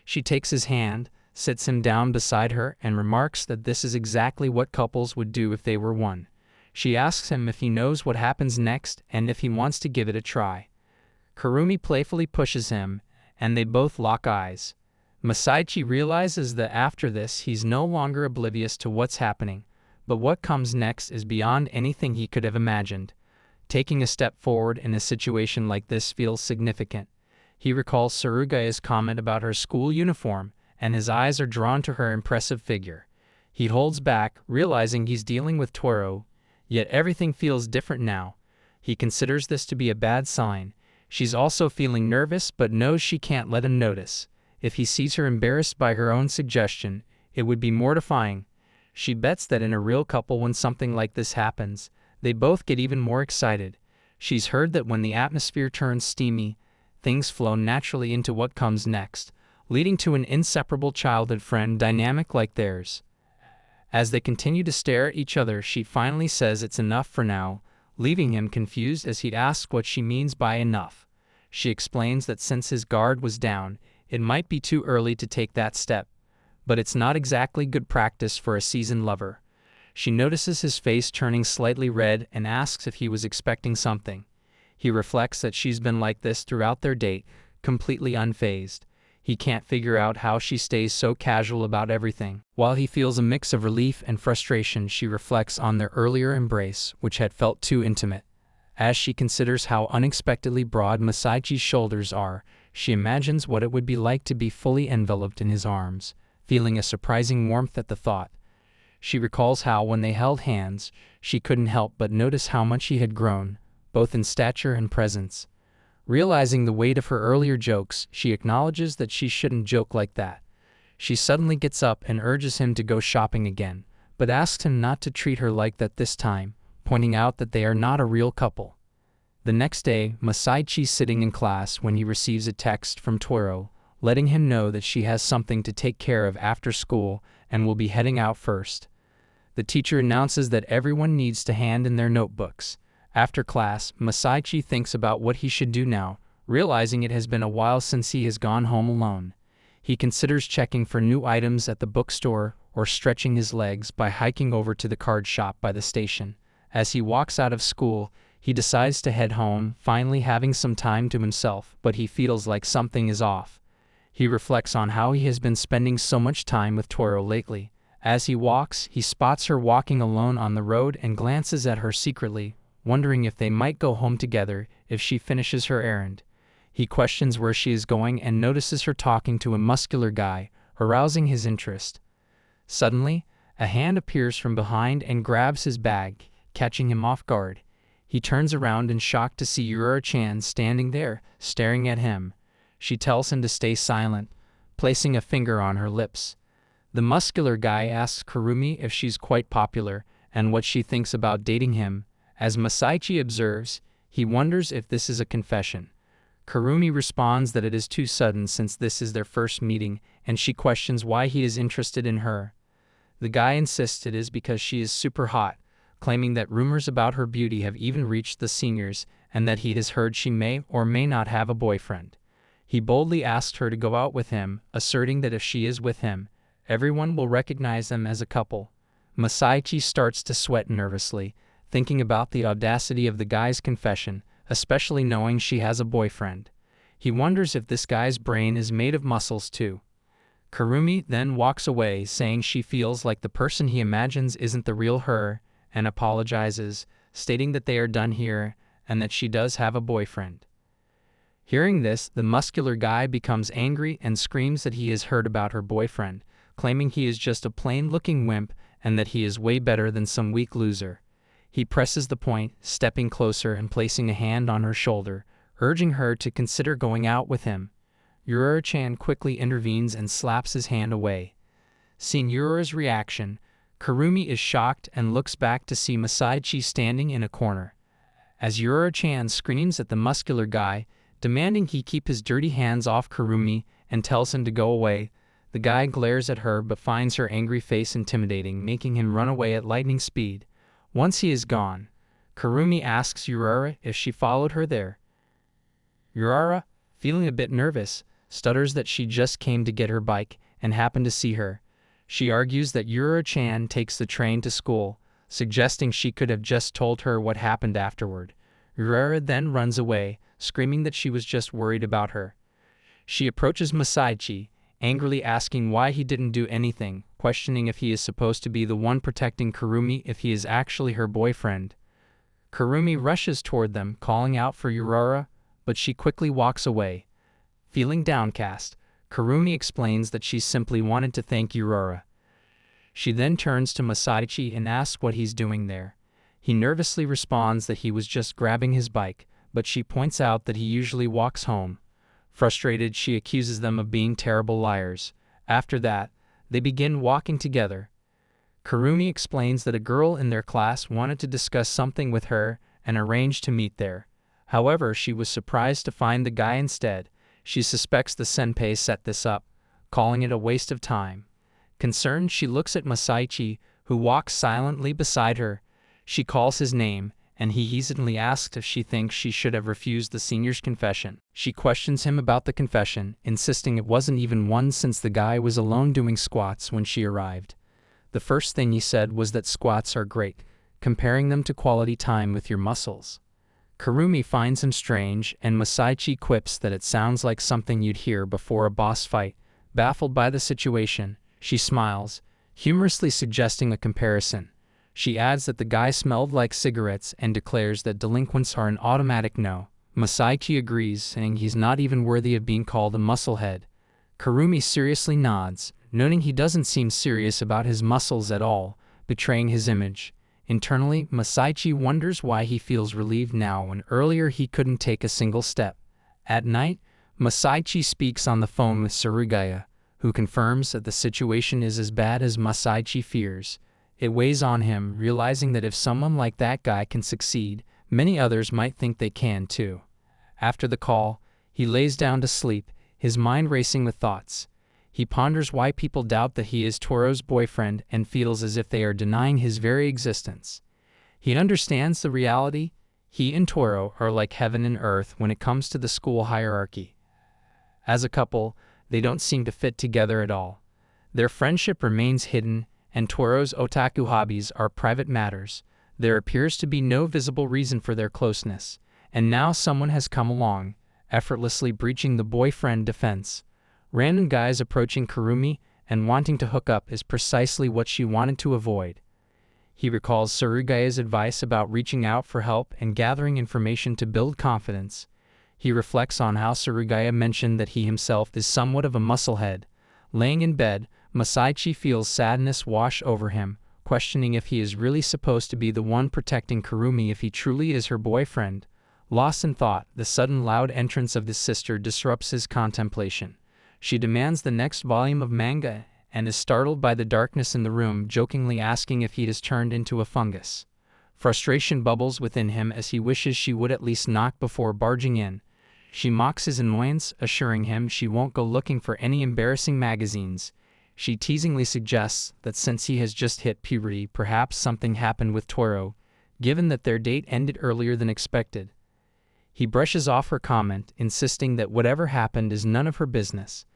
She takes his hand, sits him down beside her, and remarks that this is exactly what couples would do if they were one. She asks him if he knows what happens next and if he wants to give it a try. Kurumi playfully pushes him, and they both lock eyes. Masaichi realizes that after this he's no longer oblivious to what's happening, but what comes next is beyond anything he could have imagined. Taking a step forward in a situation like this feels significant. He recalls Sarugaya's comment about her school uniform, and his eyes are drawn to her impressive figure. He holds back, realizing he's dealing with Toro, yet everything feels different now. He considers this to be a bad sign. She's also feeling nervous but knows she can't let him notice. If he sees her embarrassed by her own suggestion, it would be mortifying. She bets that in a real couple when something like this happens, they both get even more excited. She's heard that when the atmosphere turns steamy, things flow naturally into what comes next, leading to an inseparable childhood friend dynamic like theirs. As they continue to stare at each other, she finally says it's enough for now, leaving him confused as he'd ask what she means by enough. She explains that since his guard was down, it might be too early to take that step, but it's not exactly good practice for a seasoned lover. She notices his face turning slightly red and asks if he was expecting something. He reflects that she's been like this throughout their date, completely unfazed. He can't figure out how she stays so casual about everything. While he feels a mix of relief and frustration, she reflects on their earlier embrace, which had felt too intimate. As she considers how unexpectedly broad Masaichi's shoulders are, she imagines what it would be like to be fully enveloped in his arms, feeling a surprising warmth at the thought. She recalls how, when they held hands, she couldn't help but notice how much he had grown, both in stature and presence. Realizing the weight of her earlier jokes, she acknowledges that she shouldn't joke like that. She suddenly gets up and urges him to go shopping again, but asks him not to treat her like that this time, pointing out that they are not a real couple. The next day, Masaichi's sitting in class when he receives a text from Toro, letting him know that she has something to take care of after school and will be heading out first. The teacher announces that everyone needs to hand in their notebooks. After class, Masaichi thinks about what he should do now, realizing it has been a while since he has gone home alone. He considers checking for new items at the bookstore or stretching his legs by hiking over to the card shop by the station. As he walks out of school, he decides to head home, finally having some time to himself, but he feels like something is off. He reflects on how he has been spending so much time with Toro lately. As he walks, he spots her walking alone on the road and glances at her secretly, wondering if they might go home together if she finishes her errand. He questions where she is going and notices her talking to a muscular guy, arousing his interest. Suddenly, a hand appears from behind and grabs his bag, catching him off guard. He turns around in shock to see Yura-chan standing there, staring at him. She tells him to stay silent, placing a finger on her lips. The muscular guy asks Kurumi if she's quite popular and what she thinks about dating him. As Masaichi observes, he wonders if this is a confession. Kurumi responds that it is too sudden since this is their first meeting, and she questions why he is interested in her. The guy insists it is because she is super hot, claiming that rumors about her beauty have even reached the seniors and that he has heard she may or may not have a boyfriend. He boldly asks her to go out with him, asserting that if she is with him, everyone will recognize them as a couple. Masaichi starts to sweat nervously, thinking about the audacity of the guy's confession, especially knowing she has a boyfriend. He wonders if this guy's brain is made of muscles too. Kurumi then walks away, saying she feels like the person he imagines isn't the real her, and apologizes, stating that they are done here and that she does have a boyfriend. Hearing this, the muscular guy becomes angry and screams that he has heard about her boyfriend, claiming he is just a plain-looking wimp and that he is way better than some weak loser. He presses the point, stepping closer and placing a hand on her shoulder, urging her to consider going out with him. Urara-chan quickly intervenes and slaps his hand away. Seeing Urara's reaction, Kurumi is shocked and looks back to see Masaichi standing in a corner. As Urara-chan screams at the muscular guy, demanding he keep his dirty hands off Kurumi and tells him to go away, the guy glares at her but finds her angry face intimidating, making him run away at lightning speed. Once he is gone, Kurumi asks Urara if she followed her there. Urara, feeling a bit nervous, stutters that she just came to get her bike and happened to see her. She argues that Urara-chan takes the train to school, suggesting she could have just told her what happened afterward. Urara then runs away, screaming that she was just worried about her. She approaches Masaichi, angrily asking why he didn't do anything, questioning if he is supposed to be the one protecting Kurumi if he is actually her boyfriend. Kurumi rushes toward them, calling out for Urara, but she quickly walks away. Feeling downcast, Kurumi explains that she simply wanted to thank Urara. She then turns to Masaichi and asks what he's doing there. He nervously responds that he was just grabbing his bike, but she points out that he usually walks home. Frustrated, she accuses them of being terrible liars. After that, they begin walking together. Kurumi explains that a girl in their class wanted to discuss something with her and arranged to meet there. However, she was surprised to find the guy instead. She suspects the senpai set this up, calling it a waste of time. Concerned, she looks at Masaichi, who walks silently beside her. She calls his name, and he hesitantly asks if she thinks she should have refused the senior's confession. She questions him about the confession, insisting it wasn't even one since the guy was alone doing squats when she arrived. The first thing he said was that squats are great, comparing them to quality time with your muscles. Kurumi finds him strange, and Masaichi quips that it sounds like something you'd hear before a boss fight. Baffled by the situation, she smiles, humorously suggesting a comparison. She adds that the guy smelled like cigarettes and declares that delinquents are an automatic no. Masaichi agrees, saying he's not even worthy of being called a musclehead. Kurumi seriously nods, noting he doesn't seem serious about his muscles at all, betraying his image. Internally, Masaichi wonders why he feels relieved now when earlier he couldn't take a single step. At night, Masaichi speaks on the phone with Surugaya, who confirms that the situation is as bad as Masaichi fears. It weighs on him, realizing that if someone like that guy can succeed, many others might think they can too. After the call, he lays down to sleep, his mind racing with thoughts. He ponders why people doubt that he is Toro's boyfriend and feels as if they are denying his very existence. He understands the reality. He and Toro are like heaven and earth when it comes to the school hierarchy. As a couple, they don't seem to fit together at all. Their friendship remains hidden, and Toro's otaku hobbies are private matters. There appears to be no visible reason for their closeness, and now someone has come along, effortlessly breaching the boyfriend defense. Random guys approaching Kurumi and wanting to hook up is precisely what she wanted to avoid. He recalls Surugaya's advice about reaching out for help and gathering information to build confidence. He reflects on how Surugaya mentioned that he himself is somewhat of a musclehead. Laying in bed, Masaichi feels sadness wash over him, questioning if he is really supposed to be the one protecting Kurumi if he truly is her boyfriend. Lost in thought, the sudden loud entrance of his sister disrupts his contemplation. She demands the next volume of manga and is startled by the darkness in the room, jokingly asking if he has turned into a fungus. Frustration bubbles within him as he wishes she would at least knock before barging in. She mocks his annoyance, assuring him she won't go looking for any embarrassing magazines. She teasingly suggests that since he has just hit puberty, perhaps something happened with Toro, given that their date ended earlier than expected. He brushes off her comment, insisting that whatever happened is none of her business.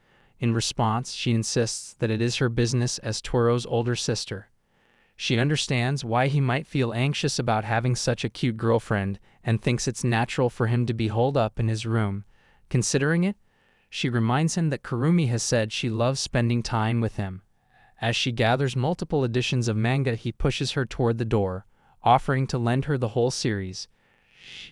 In response, she insists that it is her business as Toro's older sister. She understands why he might feel anxious about having such a cute girlfriend and thinks it's natural for him to be holed up in his room. Considering it, She reminds him that Kurumi has said she loves spending time with him. As she gathers multiple editions of manga, he pushes her toward the door, offering to lend her the whole series.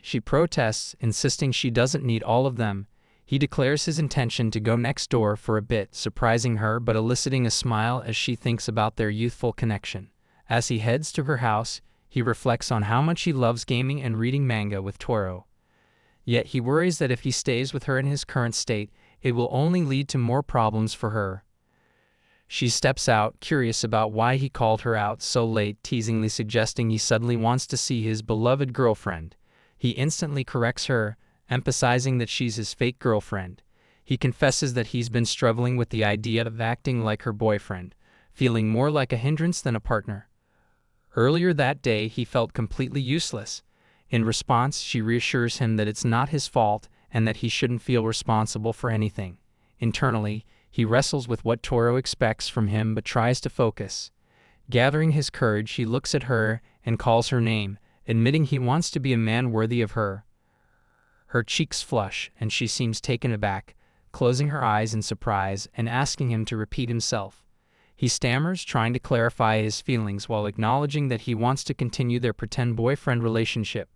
She protests, insisting she doesn't need all of them. He declares his intention to go next door for a bit, surprising her but eliciting a smile as she thinks about their youthful connection. As he heads to her house, he reflects on how much he loves gaming and reading manga with Toro. Yet he worries that if he stays with her in his current state, it will only lead to more problems for her. She steps out, curious about why he called her out so late, teasingly suggesting he suddenly wants to see his beloved girlfriend. He instantly corrects her, emphasizing that she's his fake girlfriend. He confesses that he's been struggling with the idea of acting like her boyfriend, feeling more like a hindrance than a partner. Earlier that day, he felt completely useless. In response, she reassures him that it's not his fault and that he shouldn't feel responsible for anything. Internally, he wrestles with what Toro expects from him but tries to focus. Gathering his courage, he looks at her and calls her name, admitting he wants to be a man worthy of her. Her cheeks flush, and she seems taken aback, closing her eyes in surprise and asking him to repeat himself. He stammers, trying to clarify his feelings while acknowledging that he wants to continue their pretend boyfriend relationship.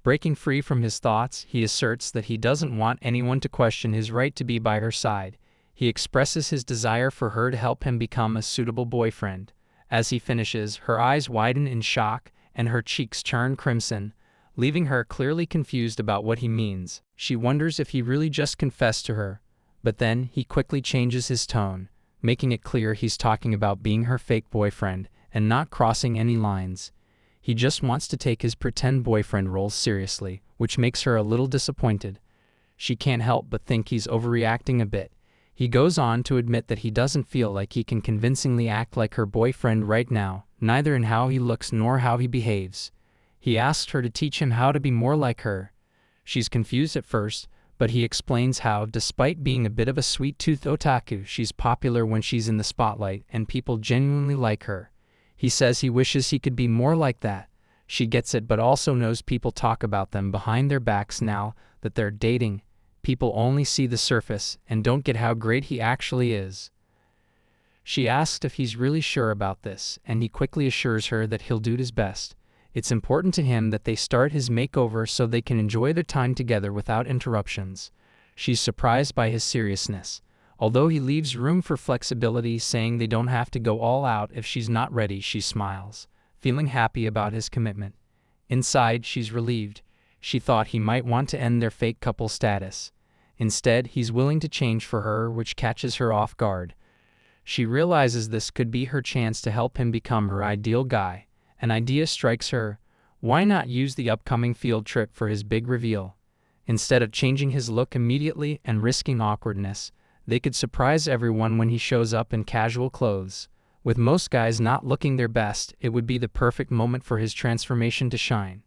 Breaking free from his thoughts, he asserts that he doesn't want anyone to question his right to be by her side. He expresses his desire for her to help him become a suitable boyfriend. As he finishes, her eyes widen in shock and her cheeks turn crimson, leaving her clearly confused about what he means. She wonders if he really just confessed to her, but then he quickly changes his tone, making it clear he's talking about being her fake boyfriend and not crossing any lines. He just wants to take his pretend boyfriend role seriously, which makes her a little disappointed. She can't help but think he's overreacting a bit. He goes on to admit that he doesn't feel like he can convincingly act like her boyfriend right now, neither in how he looks nor how he behaves. He asks her to teach him how to be more like her. She's confused at first, but he explains how, despite being a bit of a sweet-toothed otaku, she's popular when she's in the spotlight and people genuinely like her. He says he wishes he could be more like that. She gets it, but also knows people talk about them behind their backs now that they're dating. People only see the surface and don't get how great he actually is. She asks if he's really sure about this, and he quickly assures her that he'll do his best. It's important to him that they start his makeover so they can enjoy their time together without interruptions. She's surprised by his seriousness. Although he leaves room for flexibility, saying they don't have to go all out if she's not ready, she smiles, feeling happy about his commitment. Inside, she's relieved. She thought he might want to end their fake couple status. Instead, he's willing to change for her, which catches her off guard. She realizes this could be her chance to help him become her ideal guy. An idea strikes her. Why not use the upcoming field trip for his big reveal? Instead of changing his look immediately and risking awkwardness, they could surprise everyone when he shows up in casual clothes. With most guys not looking their best, it would be the perfect moment for his transformation to shine.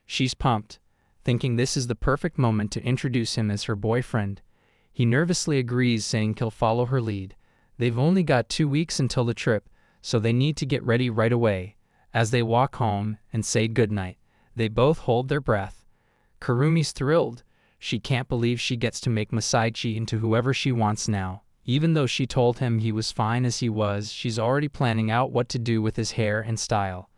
She's pumped, thinking this is the perfect moment to introduce him as her boyfriend. He nervously agrees, saying he'll follow her lead. They've only got 2 weeks until the trip, so they need to get ready right away. As they walk home and say goodnight, they both hold their breath. Kurumi's thrilled. She can't believe she gets to make Masaichi into whoever she wants now. Even though she told him he was fine as he was, she's already planning out what to do with his hair and style.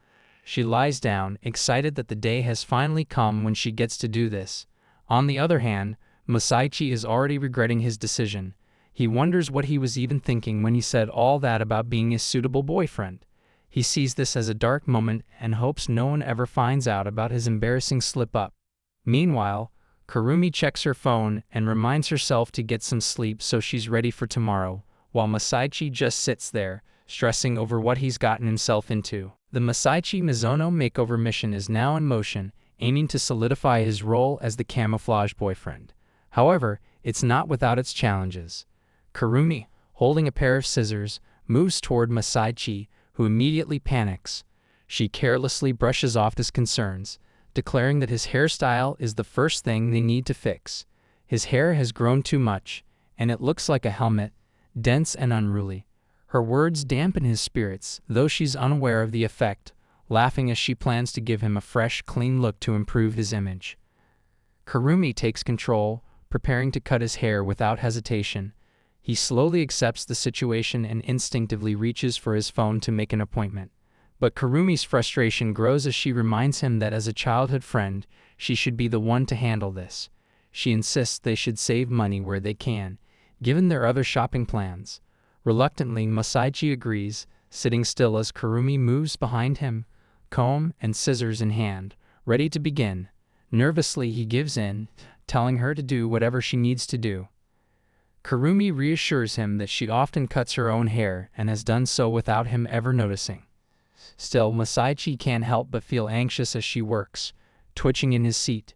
She lies down, excited that the day has finally come when she gets to do this. On the other hand, Masaichi is already regretting his decision. He wonders what he was even thinking when he said all that about being a suitable boyfriend. He sees this as a dark moment and hopes no one ever finds out about his embarrassing slip-up. Meanwhile, Kurumi checks her phone and reminds herself to get some sleep so she's ready for tomorrow, while Masaichi just sits there, stressing over what he's gotten himself into. The Masaichi Mizuno makeover mission is now in motion, aiming to solidify his role as the camouflage boyfriend. However, it's not without its challenges. Kurumi, holding a pair of scissors, moves toward Masaichi, who immediately panics. She carelessly brushes off his concerns, declaring that his hairstyle is the first thing they need to fix. His hair has grown too much, and it looks like a helmet, dense and unruly. Her words dampen his spirits, though she's unaware of the effect, laughing as she plans to give him a fresh, clean look to improve his image. Kurumi takes control, preparing to cut his hair without hesitation. He slowly accepts the situation and instinctively reaches for his phone to make an appointment. But Kurumi's frustration grows as she reminds him that as a childhood friend, she should be the one to handle this. She insists they should save money where they can, given their other shopping plans. Reluctantly, Masaichi agrees, sitting still as Kurumi moves behind him, comb and scissors in hand, ready to begin. Nervously, he gives in, telling her to do whatever she needs to do. Kurumi reassures him that she often cuts her own hair and has done so without him ever noticing. Still, Masaichi can't help but feel anxious as she works, twitching in his seat.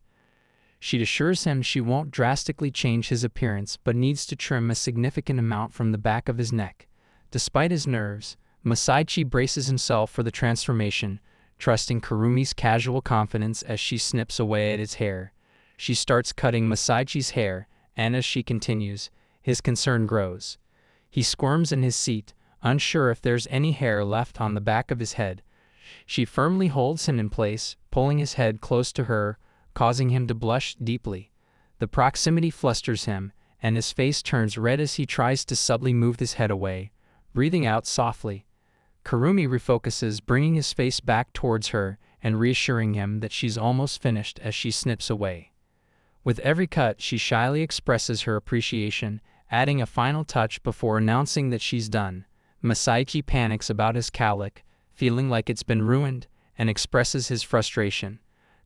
She assures him she won't drastically change his appearance but needs to trim a significant amount from the back of his neck. Despite his nerves, Masaichi braces himself for the transformation, trusting Kurumi's casual confidence as she snips away at his hair. She starts cutting Masaichi's hair, and as she continues, his concern grows. He squirms in his seat, unsure if there's any hair left on the back of his head. She firmly holds him in place, pulling his head close to her, causing him to blush deeply. The proximity flusters him, and his face turns red as he tries to subtly move his head away, breathing out softly. Kurumi refocuses, bringing his face back towards her and reassuring him that she's almost finished as she snips away. With every cut, she shyly expresses her appreciation, adding a final touch before announcing that she's done. Masaichi panics about his cowlick, feeling like it's been ruined, and expresses his frustration.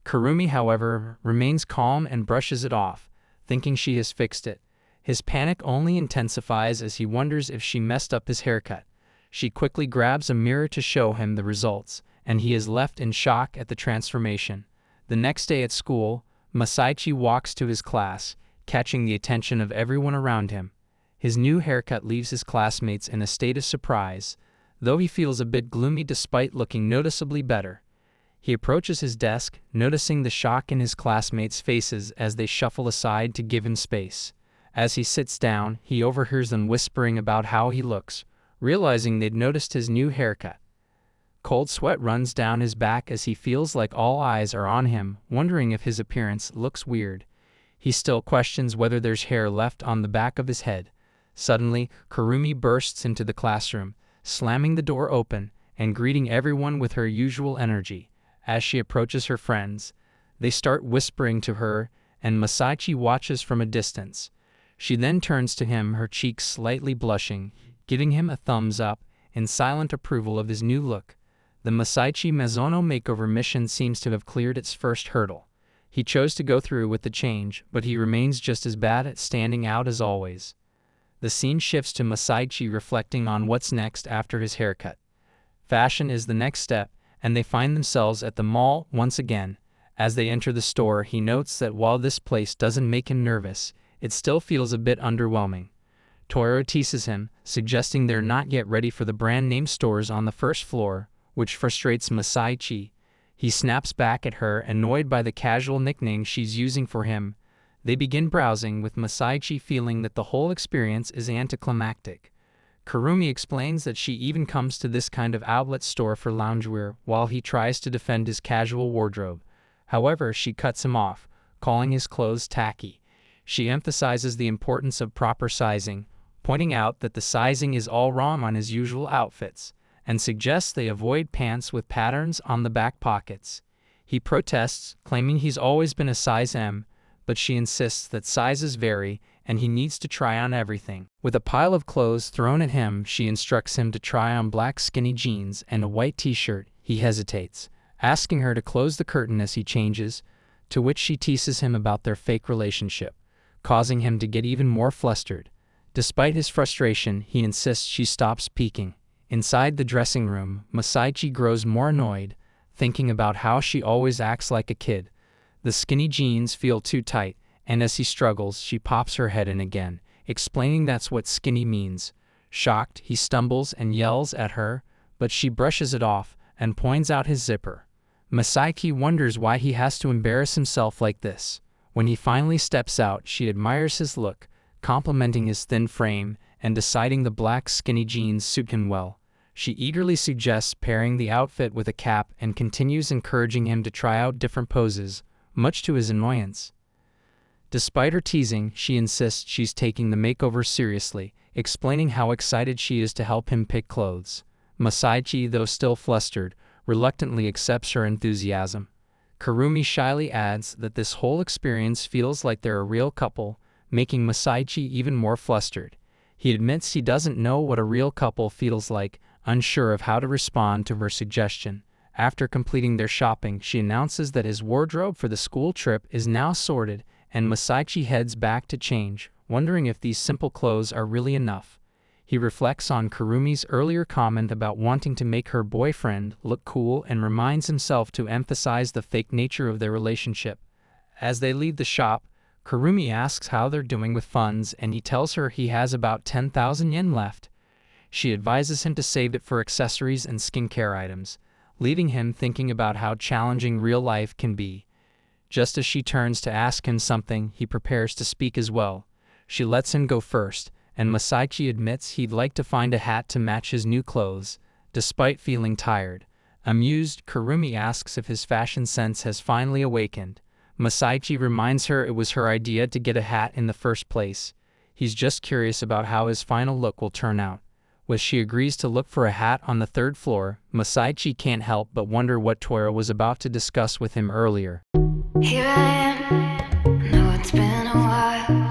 Kurumi, however, remains calm and brushes it off, thinking she has fixed it. His panic only intensifies as he wonders if she messed up his haircut. She quickly grabs a mirror to show him the results, and he is left in shock at the transformation. The next day at school, Masaichi walks to his class, catching the attention of everyone around him. His new haircut leaves his classmates in a state of surprise, though he feels a bit gloomy despite looking noticeably better. He approaches his desk, noticing the shock in his classmates' faces as they shuffle aside to give him space. As he sits down, he overhears them whispering about how he looks, realizing they'd noticed his new haircut. Cold sweat runs down his back as he feels like all eyes are on him, wondering if his appearance looks weird. He still questions whether there's hair left on the back of his head. Suddenly, Kurumi bursts into the classroom, slamming the door open and greeting everyone with her usual energy. As she approaches her friends, they start whispering to her, and Masaichi watches from a distance. She then turns to him, her cheeks slightly blushing, giving him a thumbs up in silent approval of his new look. The Masaichi Mizuno makeover mission seems to have cleared its first hurdle. He chose to go through with the change, but he remains just as bad at standing out as always. The scene shifts to Masaichi reflecting on what's next after his haircut. Fashion is the next step, and they find themselves at the mall once again. As they enter the store, he notes that while this place doesn't make him nervous, it still feels a bit underwhelming. Toru teases him, suggesting they're not yet ready for the brand name stores on the first floor, which frustrates Masaichi. He snaps back at her, annoyed by the casual nickname she's using for him. They begin browsing, with Masaichi feeling that the whole experience is anticlimactic. Kurumi explains that she even comes to this kind of outlet store for loungewear, while he tries to defend his casual wardrobe. However, she cuts him off, calling his clothes tacky. She emphasizes the importance of proper sizing, pointing out that the sizing is all wrong on his usual outfits, and suggests they avoid pants with patterns on the back pockets. He protests, claiming he's always been a size M, but she insists that sizes vary and he needs to try on everything. With a pile of clothes thrown at him, she instructs him to try on black skinny jeans and a white t-shirt. He hesitates, asking her to close the curtain as he changes, to which she teases him about their fake relationship, causing him to get even more flustered. Despite his frustration, he insists she stops peeking. Inside the dressing room, Masaichi grows more annoyed, thinking about how she always acts like a kid. The skinny jeans feel too tight, and as he struggles, she pops her head in again, explaining that's what skinny means. Shocked, he stumbles and yells at her, but she brushes it off and points out his zipper. Masaichi wonders why he has to embarrass himself like this. When he finally steps out, she admires his look, complimenting his thin frame and deciding the black skinny jeans suit him well. She eagerly suggests pairing the outfit with a cap and continues encouraging him to try out different poses, much to his annoyance. Despite her teasing, she insists she's taking the makeover seriously, explaining how excited she is to help him pick clothes. Masaichi, though still flustered, reluctantly accepts her enthusiasm. Kurumi shyly adds that this whole experience feels like they're a real couple, making Masaichi even more flustered. He admits he doesn't know what a real couple feels like, unsure of how to respond to her suggestion. After completing their shopping, she announces that his wardrobe for the school trip is now sorted, and Masaichi heads back to change, wondering if these simple clothes are really enough. He reflects on Kurumi's earlier comment about wanting to make her boyfriend look cool and reminds himself to emphasize the fake nature of their relationship. As they leave the shop, Kurumi asks how they're doing with funds, and he tells her he has about 10,000 yen left. She advises him to save it for accessories and skincare items, leaving him thinking about how challenging real life can be. Just as she turns to ask him something, he prepares to speak as well. She lets him go first, and Masaichi admits he'd like to find a hat to match his new clothes, despite feeling tired. Amused, Kurumi asks if his fashion sense has finally awakened. Masaichi reminds her it was her idea to get a hat in the first place. He's just curious about how his final look will turn out. When she agrees to look for a hat on the third floor, Masaichi can't help but wonder what Toira was about to discuss with him earlier. Here I am, know it's been a while.